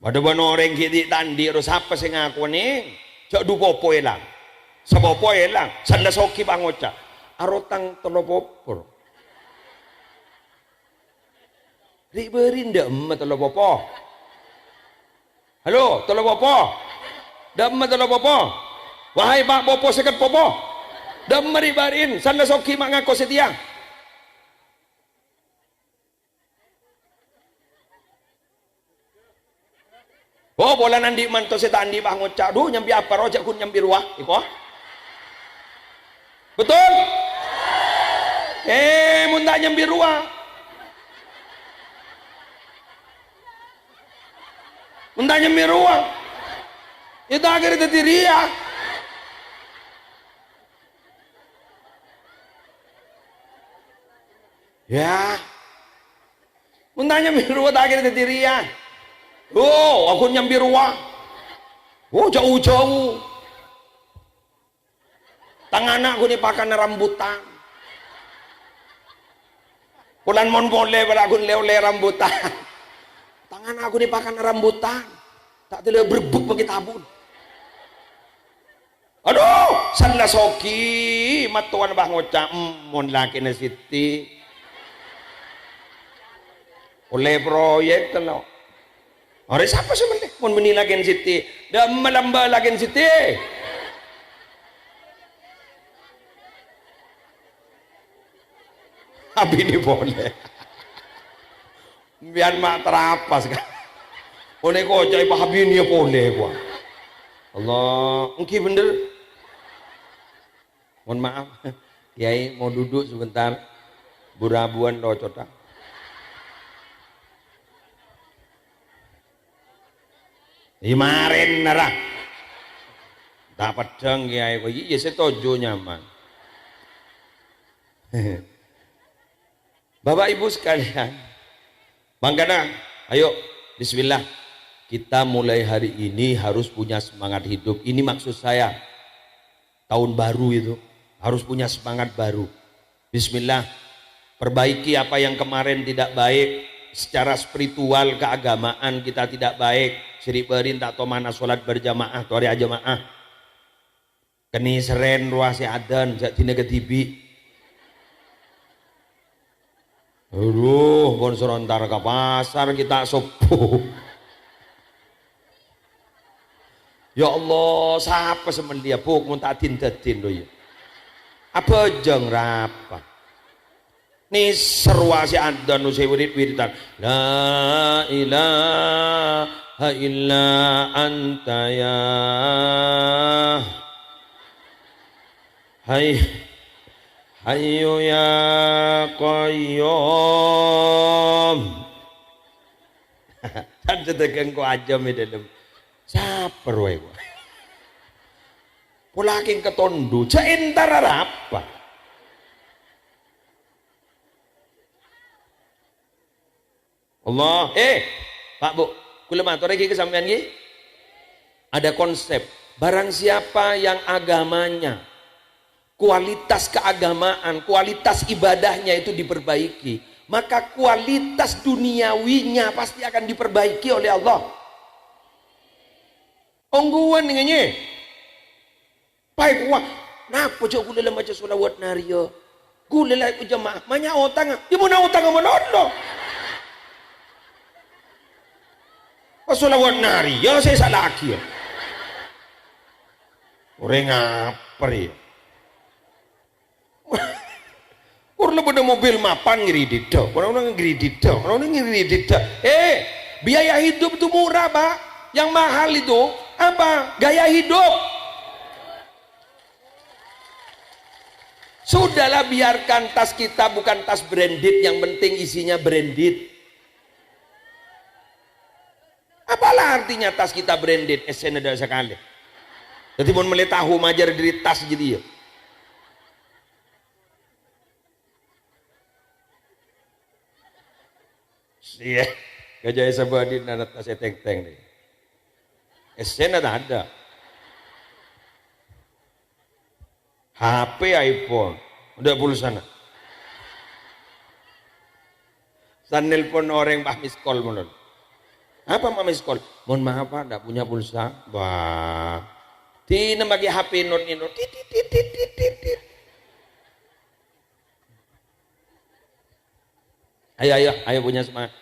Pada orang kiti tandi ro sapa sing ngaku ning cak du popo elang sapopo elang sanda soki pangoca arotang telo popor ri berin ndak emet telo popo halo telo popo ndak emet telo popo wahai pak popo seket popo ndak meri barin sanda soki mak ngako setiang. Oh bola nandi manto seta andi bah ngocak duh nyambi apa rojak kun nyambi ruah iko betul mun tak nyambi ruah mun tak nyambi ruah itu akhirnya jadi ria ya mun tak nyambi ruah tak akhirnya jadi ria. Oh, aku nyambi ruang. Oh, jauh-jauh. Tangan aku ni pakai rambutan. Pulan mon boleh beragun leo-leo rambutan. Tangan aku ni pakai rambutan. Tak terlalu berbuk bagi tabun. Aduh, sanda soki matuan bah ngocak mon laki na siti. Oleh proyek telo. Orang siapa sebenarnya? Mun meni lagen siti, dah melamba lagen siti. Abi ni boleh. Biar mak terapas kan. Oleh kau cai pahabi ni boleh gua. Allah, mungkin bener. Mohon maaf, Kiai mau duduk sebentar. Burabuan do cota. Imarin nara dapat deng ya iya setuju nyaman. Bapak ibu sekalian mangkana ayo bismillah kita mulai hari ini harus punya semangat hidup. Ini maksud saya tahun baru itu harus punya semangat baru. Bismillah perbaiki apa yang kemarin tidak baik. Secara spiritual keagamaan kita tidak baik. Siri berin tak to mana sholat berjamaah to hari jamaah. Keni seren ruah si adan jak dina ketibi. Aduh, bon serontar ke pasar kita sopo. Ya Allah, siapa semen dia puk mun tak din-din lho ya. Apa jeng rapat. Ni serwa si adan nu wirid-wiridan. La ilaha illa anta ya hayyu ya qayyum. Kan sedekeng ko aja me dalam. Saper wae gua. Pulaking ketondu, jaentar apa? Allah, Pak Bu, kula matur iki kesampean iki. Ada konsep, barang siapa yang agamanya, kualitas keagamaan, kualitas ibadahnya itu diperbaiki, maka kualitas duniawinya pasti akan diperbaiki oleh Allah. Ongguan ngene. Baik wah, napa cok kula le maca selawat nariyo. Kula le jamaah, manya otang, di mana otang manono. Selawat nari, ya saya salah lagi ya. Orang ngaper ya. Orang pada mobil mapan ngiri didak, orang ngiri didak, orang ngiri didak. Biaya hidup itu murah Pak. Yang mahal itu apa? Gaya hidup. Sudahlah biarkan tas kita bukan tas branded, yang penting isinya branded. Apalah artinya tas kita branded, esen ada sekali. Jadi mau melihat tahu majar dari tas jadi ya. Iya, gajah sabadin ada tas teng-teng deh. Esen ada. HP iPhone, udah pulsana. San nelpon orang bah miskol mulun. Apa mama sekolah? Mohon maaf Pak, enggak punya pulsa. Wah. Tina bagi HP non ini. Ayo punya semangat.